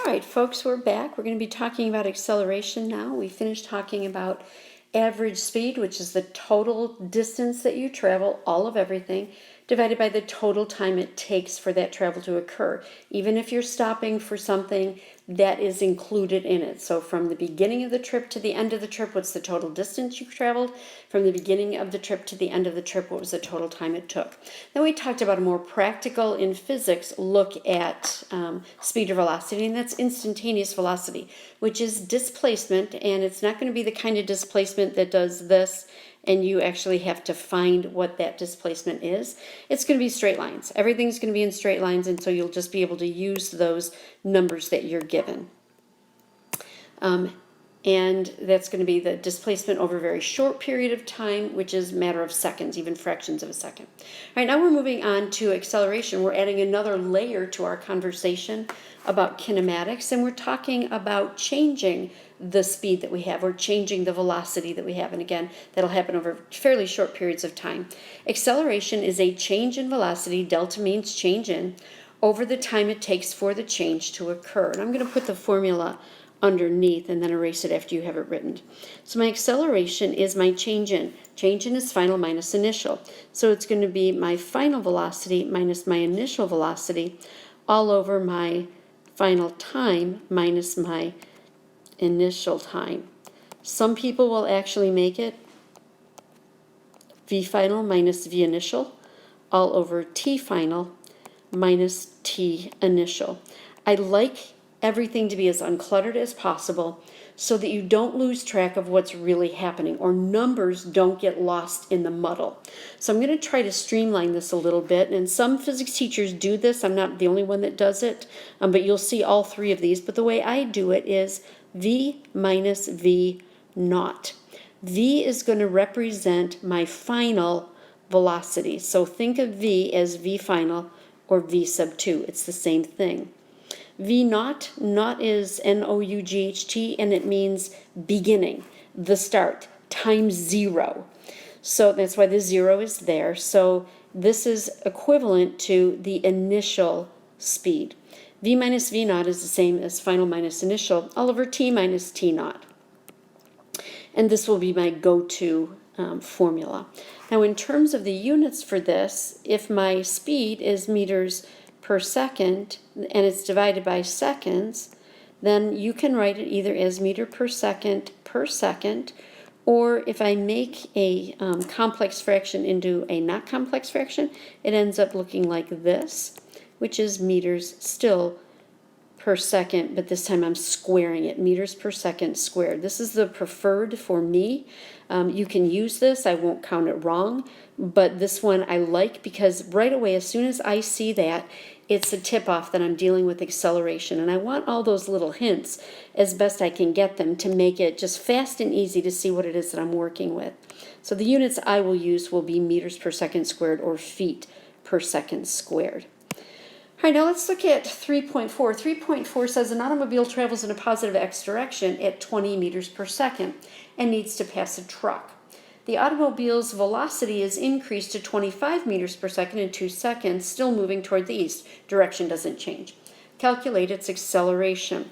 right, folks, we're back. We're going to be talking about acceleration now. We finished talking about average speed, which is the total distance that you travel, all of everything, divided by the total time it takes for that travel to occur. Even if you're stopping for something, that is included in it. So from the beginning of the trip to the end of the trip, what's the total distance you traveled? From the beginning of the trip to the end of the trip, what was the total time it took? Then we talked about a more practical in physics look at speed or velocity, and that's instantaneous velocity, which is displacement, and it's not going to be the kind of displacement that does this and you actually have to find what that displacement is. It's going to be straight lines. Everything's going to be in straight lines, and so you'll just be able to use those numbers that you're given. And that's going to be the displacement over a very short period of time, which is a matter of seconds, even fractions of a second. All right, now we're moving on to acceleration. We're adding another layer to our conversation about kinematics, and we're talking about changing the speed that we have or changing the velocity that we have. And again, that'll happen over fairly short periods of time. Acceleration is a change in velocity, delta means change in, over the time it takes for the change to occur. And I'm going to put the formula underneath and then erase it after you have it written. So my acceleration is my change in. Change in is final minus initial. So it's going to be my final velocity minus my initial velocity all over my final time minus my initial time. Some people will actually make it v final minus v initial all over t final minus t initial. I like everything to be as uncluttered as possible so that you don't lose track of what's really happening or numbers don't get lost in the muddle. So I'm going to try to streamline this a little bit, and some physics teachers do this. I'm not the only one that does it, but you'll see all three of these. But the way I do it is v minus v naught. V is going to represent my final velocity. So think of v as v final or v sub 2. It's the same thing. V naught, naught is N-O-U-G-H-T, and it means beginning, the start, times 0. So that's why the 0 is there. So this is equivalent to the initial speed. V minus V naught is the same as final minus initial, all over T minus T naught. And this will be my go-to formula. Now in terms of the units for this, if my speed is meters per second and it's divided by seconds, then you can write it either as meter per second, or if I make a complex fraction into a not complex fraction, it ends up looking like this, which is meters still per second, but this time I'm squaring it, meters per second squared. This is the preferred for me. You can use this, I won't count it wrong, but this one I like because right away, as soon as I see that, it's a tip-off that I'm dealing with acceleration, and I want all those little hints as best I can get them to make it just fast and easy to see what it is that I'm working with. So the units I will use will be meters per second squared or feet per second squared. All right, now let's look at 3.4. 3.4 says an automobile travels in a positive x direction at 20 meters per second and needs to pass a truck. The automobile's velocity is increased to 25 meters per second in 2 seconds, still moving toward the east. Direction doesn't change. Calculate its acceleration.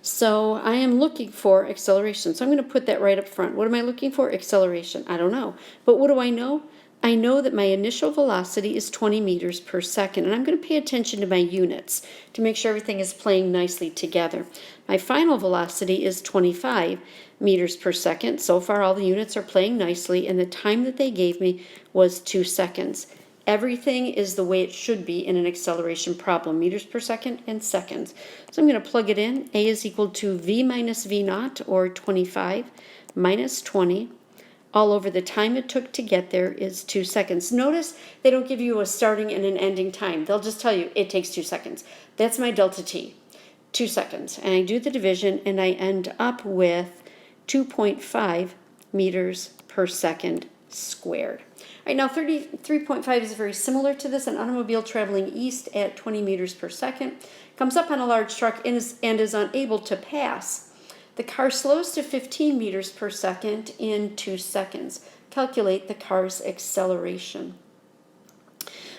So I am looking for acceleration. So I'm going to put that right up front. What am I looking for? Acceleration. I don't know. But what do I know? I know that my initial velocity is 20 meters per second, and I'm going to pay attention to my units to make sure everything is playing nicely together. My final velocity is 25 meters per second. So far, all the units are playing nicely, and the time that they gave me was 2 seconds. Everything is the way it should be in an acceleration problem, meters per second and seconds. So I'm going to plug it in. A is equal to V minus V naught, or 25, minus 20. All over the time it took to get there is 2 seconds. Notice they don't give you a starting and an ending time. They'll just tell you it takes 2 seconds. That's my delta T, 2 seconds. And I do the division and I end up with 2.5 meters per second squared. All right, now 33.5 is very similar to this. An automobile traveling east at 20 meters per second comes up on a large truck and is unable to pass. The car slows to 15 meters per second in 2 seconds. Calculate the car's acceleration.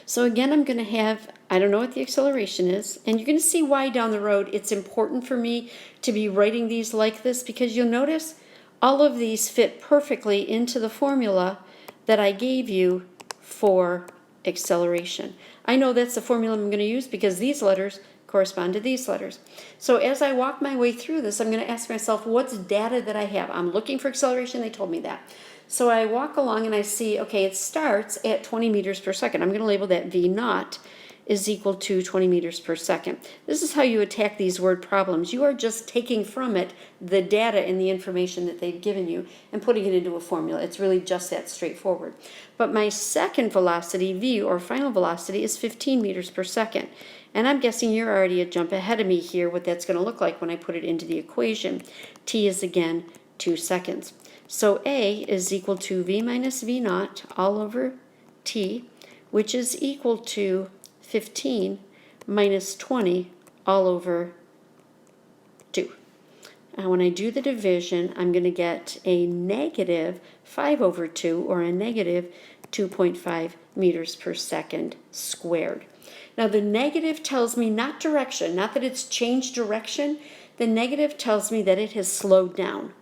So again, I'm going to have I don't know what the acceleration is, and you're going to see why down the road it's important for me to be writing these like this, because you'll notice all of these fit perfectly into the formula that I gave you for acceleration. I know that's the formula I'm going to use because these letters correspond to these letters. So as I walk my way through this, I'm going to ask myself, what's data that I have? I'm looking for acceleration. They told me that. So I walk along and I see, okay, it starts at 20 meters per second. I'm going to label that V naught is equal to 20 meters per second. This is how you attack these word problems. You are just taking from it the data and the information that they've given you and putting it into a formula. It's really just that straightforward. But my second velocity, V, or final velocity, is 15 meters per second. And I'm guessing you're already a jump ahead of me here, what that's going to look like when I put it into the equation. T is, again, 2 seconds. So A is equal to V minus V naught all over T, which is equal to 15 minus 20 all over 2. Now when I do the division, I'm going to get a negative 5 over 2, or a negative 2.5 meters per second squared. Now the negative tells me not direction, not that it's changed direction. The negative tells me that it has slowed down.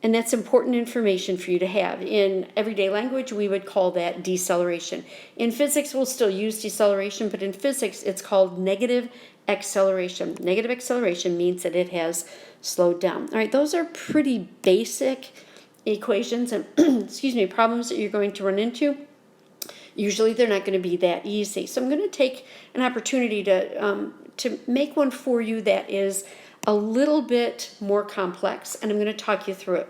And that's important information for you to have. In everyday language, we would call that deceleration. In physics, we'll still use deceleration, but in physics, it's called negative acceleration. Negative acceleration means that it has slowed down. All right, those are pretty basic equations and problems that you're going to run into. Usually, they're not going to be that easy. So I'm going to take an opportunity to make one for you that is a little bit more complex, and I'm going to talk you through it.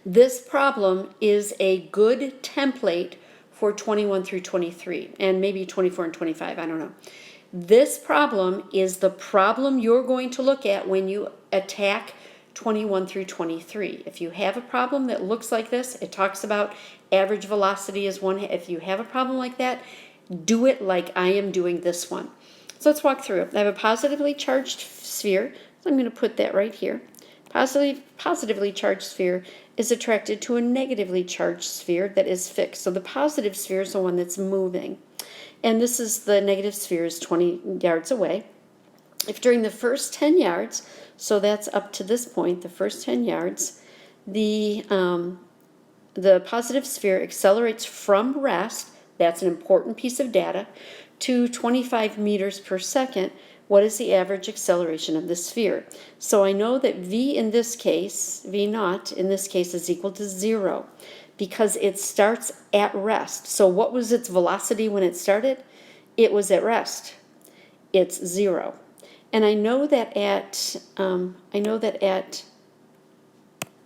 This problem is a good template for 21 through 23, and maybe 24 and 25, I don't know. This problem is the problem you're going to look at when you attack 21 through 23. If you have a problem that looks like this, it talks about average velocity as one. If you have a problem like that, do it like I am doing this one. So let's walk through it. I have a positively charged sphere, so I'm going to put that right here. Positively charged sphere is attracted to a negatively charged sphere that is fixed. So the positive sphere is the one that's moving. And this is the negative sphere is 20 yards away. If during the first 10 yards, so that's up to this point, the first 10 yards, the positive sphere accelerates from rest, that's an important piece of data, to 25 meters per second, what is the average acceleration of the sphere? So I know that V in this case, V naught in this case, is equal to 0 because it starts at rest. So what was its velocity when it started? It was at rest. It's 0. And I know that at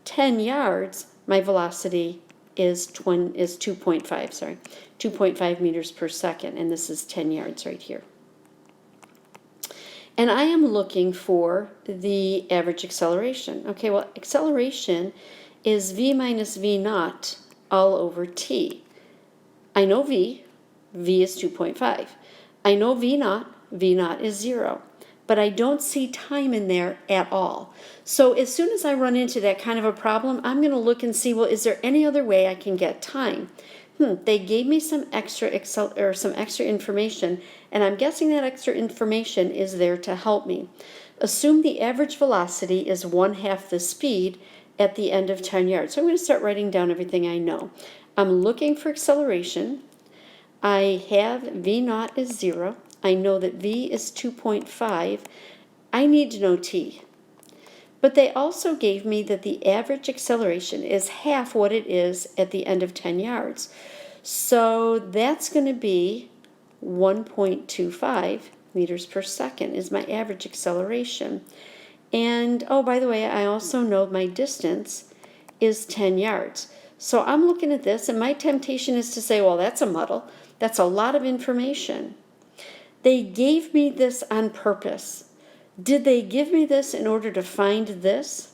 10 yards, my velocity is 2.5 meters per second, and this is 10 yards right here. And I am looking for the average acceleration. Okay, well, acceleration is V minus V naught all over T. I know V is 2.5. I know V naught is 0. But I don't see time in there at all. So as soon as I run into that kind of a problem, I'm going to look and see, well, is there any other way I can get time? They gave me some extra information, and I'm guessing that extra information is there to help me. Assume the average velocity is 1/2 the speed at the end of 10 yards. So I'm going to start writing down everything I know. I'm looking for acceleration. I have V naught is 0. I know that V is 2.5. I need to know T. But they also gave me that the average acceleration is half what it is at the end of 10 yards. So that's going to be 1.25 meters per second is my average acceleration. And, oh, by the way, I also know my distance is 10 yards. So I'm looking at this, and my temptation is to say, well, that's a muddle. That's a lot of information. They gave me this on purpose. Did they give me this in order to find this?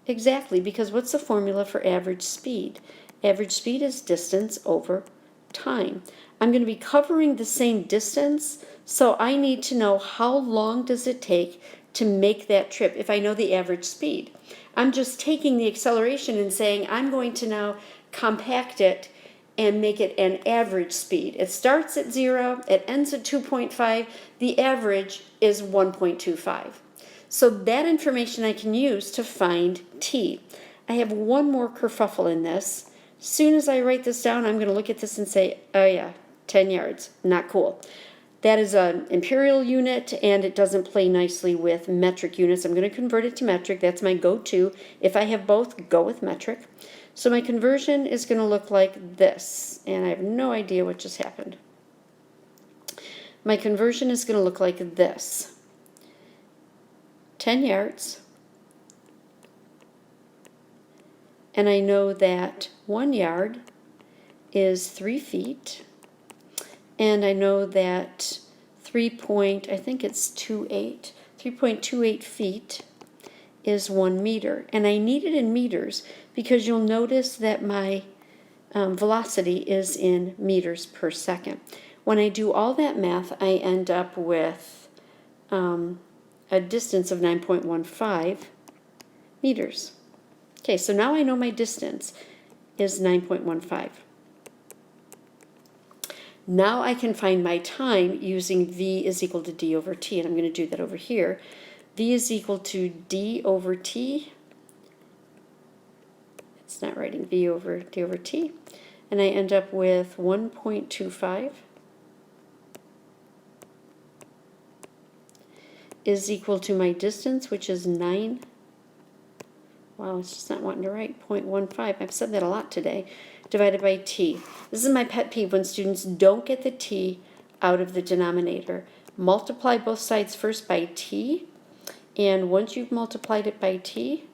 Exactly, because what's the formula for average speed? Average speed is distance over time. I'm going to be covering the same distance, so I need to know how long does it take to make that trip if I know the average speed. I'm just taking the acceleration and saying I'm going to now compact it and make it an average speed. It starts at 0, it ends at 2.5, the average is 1.25. So that information I can use to find t. I have one more kerfuffle in this. As soon as I write this down, I'm going to look at this and say, oh yeah, 10 yards, not cool. That is an imperial unit, and it doesn't play nicely with metric units. I'm going to convert it to metric. That's my go-to. If I have both, go with metric. So my conversion is going to look like this, and I have no idea what just happened. My conversion is going to look like this. 10 yards, and I know that 1 yard is 3 feet, and I know that 3.28 feet is 1 meter, and I need it in meters because you'll notice that my velocity is in meters per second. When I do all that math, I end up with a distance of 9.15 meters. Okay, so now I know my distance is 9.15. Now I can find my time using V is equal to D over T, and I'm going to do that over here. V is equal to D over T. It's not writing V over D over T. And I end up with 1.25 is equal to my distance, which is 9. Wow, it's just not wanting to write 0.15. I've said that a lot today. Divided by t. This is my pet peeve when students don't get the t out of the denominator. Multiply both sides first by t, and once you've multiplied it by t,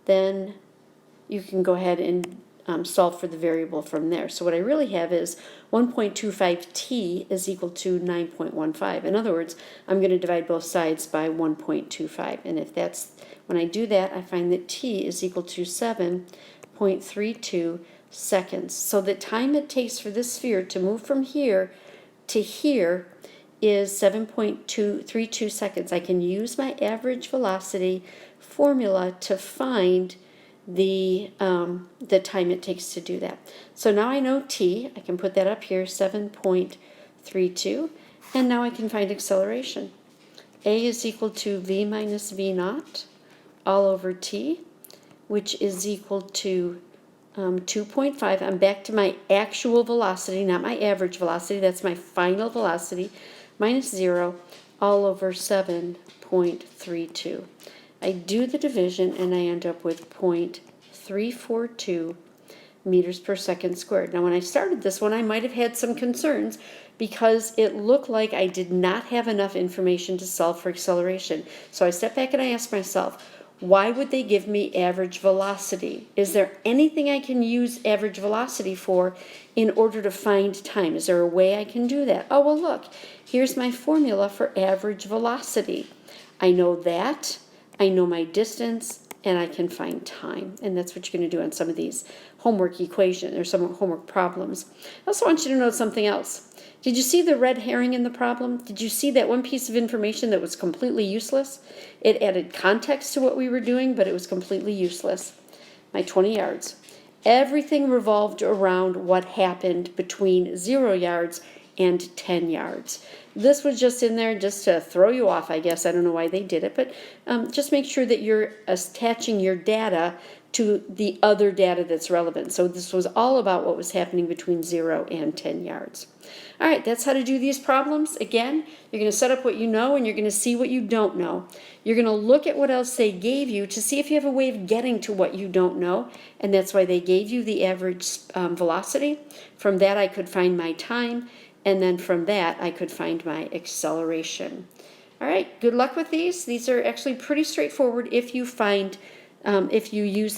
then you can go ahead and solve for the variable from there. So what I really have is 1.25t is equal to 9.15. In other words, I'm going to divide both sides by 1.25. And if that's, when I do that, I find that t is equal to 7.32 seconds. So the time it takes for this sphere to move from here to here is 7.232 seconds. I can use my average velocity formula to find the time it takes to do that. So now I know t, I can put that up here, 7.32, and now I can find acceleration. A is equal to v minus v naught all over t, which is equal to 2.5. I'm back to my actual velocity, not my average velocity. That's my final velocity, minus 0 all over 7.32. I do the division and I end up with 0.342 meters per second squared. Now when I started this one, I might have had some concerns because it looked like I did not have enough information to solve for acceleration. So I stepped back and I asked myself, why would they give me average velocity? Is there anything I can use average velocity for in order to find time? Is there a way I can do that? Oh, well, look, here's my formula for average velocity. I know that, I know my distance, and I can find time. And that's what you're going to do on some of these homework equations or some homework problems. I also want you to know something else. Did you see the red herring in the problem? Did you see that one piece of information that was completely useless? It added context to what we were doing, but it was completely useless. My 20 yards. Everything revolved around what happened between 0 yards and 10 yards. This was just in there just to throw you off, I guess. I don't know why they did it, but just make sure that you're attaching your data to the other data that's relevant. So this was all about what was happening between 0 and 10 yards. All right, that's how to do these problems. Again, you're going to set up what you know and you're going to see what you don't know. You're going to look at what else they gave you to see if you have a way of getting to what you don't know, and that's why they gave you the average velocity. From that, I could find my time, and then from that, I could find my acceleration. All right, good luck with these. These are actually pretty straightforward if you find, if you use